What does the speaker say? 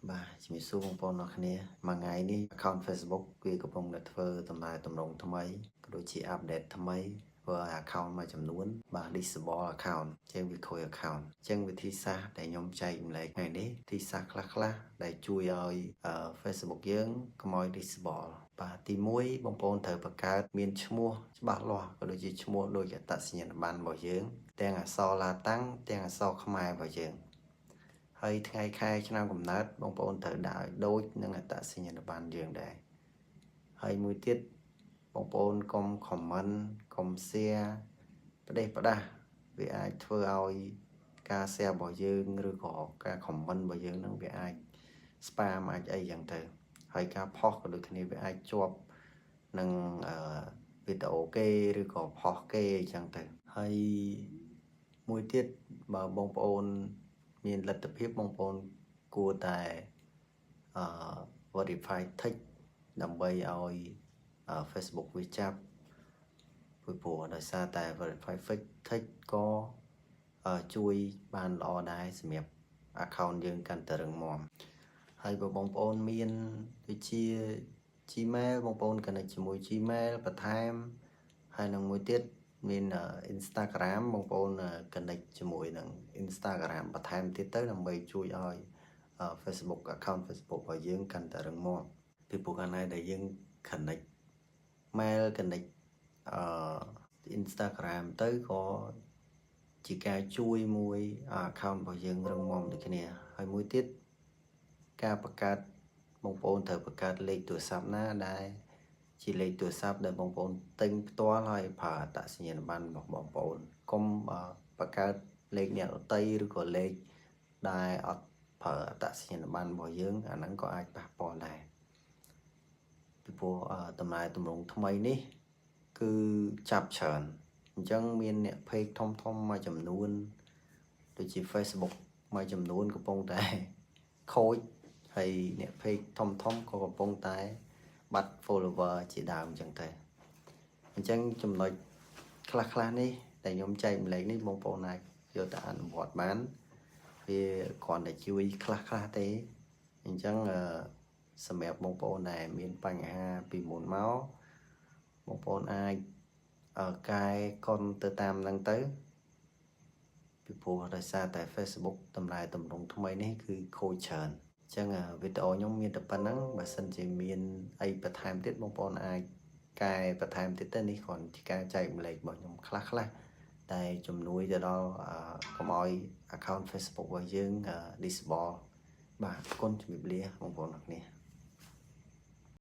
បាទជំរាបសួរបងប្អូនអរគ្នាមួយថ្ងៃនេះ account Facebook វាកំពុងតែធ្វើដំណើរតម្រង់ថ្មីក៏ដូចជា update ថ្មីធ្វើឲ្យ account មួយចំនួនបាទ disable account ជាងវាខូច account អញ្ចឹងវិធីសាស្ត្រដែលខ្ញុំចែកម្លែកថ្ងៃនេះវិធីសាស្ត្រខ្លះៗដែលជួយឲ្យ Facebook យើងកុំឲ្យ disable បាទទី1បងប្អូនត្រូវបង្កើតមានឈ្មោះច្បាស់លាស់ក៏ដូចជាឈ្មោះដូចអត្តសញ្ញាណប័ណ្ណរបស់យើងទាំងអក្សរឡាតាំងទាំងអក្សរខ្មែររបស់យើងហើយថ្ងៃខែឆ្នាំកំណើតបងប្អូនត្រូវដាក់ឲ្យដូចនឹងអត្តសញ្ញាណប័ណ្ណយើងដែរហើយមួយទៀតបងប្អូនកុំ comment កុំ share ផ្ដេសផ្ដាស់វាអាចធ្វើឲ្យការ share របស់យើងឬក៏ការ comment របស់យើងនឹងវាអាច spam អាចអីចឹងទៅហើយការផុសក៏ដូចគ្នាវាអាចជាប់នឹងវីដេអូគេឬក៏ផុសគេអញ្ចឹងទៅហើយមួយទៀតបើបងប្អូនមានលទ្ធភាពបងប្អូនគួរតែverify tick ដើម្បីឲ្យ Facebook វាចាប់ពីព្រោះដោយសារតែ verify tick ក៏ជួយបានល្អដែរសម្រាប់ account យើងកាន់តែរឹងមាំហើយបើបងប្អូនមានដូចជា Gmail បងប្អូន connect ជាមួយ Gmail បន្ថែមហើយនឹងមួយទៀតមាន Instagram បងប្អូន connect ជាមួយនឹង Instagram បន្ថែមទៀតទៅដើម្បីជួយឲ្យ Facebook account Facebook របស់យើងកាន់តែរឹងមាំពីព្រោះកាលណាដែលយើង connect mail connect Instagram ទៅក៏ជាការជួយមួយ account របស់យើងរឹងមាំដូចគ្នាហើយមួយទៀតការបង្កើតបងប្អូនត្រូវបង្កើតលេខទូរស័ព្ទណាដែលជាលេខទូរស័ព្ទដែលបងប្អូនទិញផ្ទាល់ហើយប្រើអត្តសញ្ញាណប័ណ្ណរបស់បងប្អូនកុំបង្កើតលេខអ្នកដទៃឬក៏លេខដែលអត់ប្រើអត្តសញ្ញាណប័ណ្ណរបស់យើងអាហ្នឹងក៏អាចប៉ះពាល់ដែរពីព្រោះដំណើរតម្រង់ថ្មីនេះគឺចាប់ច្រើនអញ្ចឹងមានអ្នក page ធំមួយចំនួនដូចជា Facebook មួយចំនួនកំពុងតែខូចហើយអ្នក page ធំក៏កំពុងតែបាត់ follower ជាដើមអញ្ចឹងទៅអញ្ចឹងចំណុចខ្លះនេះដែលខ្ញុំចែកម្លែកនេះបងប្អូនអាចយកទៅអនុវត្តបានវាគ្រាន់តែជួយខ្លះទេអញ្ចឹងសម្រាប់បងប្អូនដែលមានបញ្ហាពីមុនមកបងប្អូនអាចកែកុនទៅតាមហ្នឹងទៅពីព្រោះដោយសារតែ Facebook តម្លៃតម្រង់ថ្មីនេះគឺខូចច្រើនអញ្ចឹងវីដេអូខ្ញុំមានតែប៉ុណ្្នឹងបើសិនជាមានអីបន្ថែមទៀតបងប្អូនអាចកែបន្ថែមទៀតទៅនេះគ្រាន់ជាការចែកម្លែករបស់ខ្ញុំខ្លះតែជំនួយទៅដល់កុំឲ្យ account Facebook របស់យើង disable បាទអរគុណជំរាបលាបងប្អូនអរគ្នា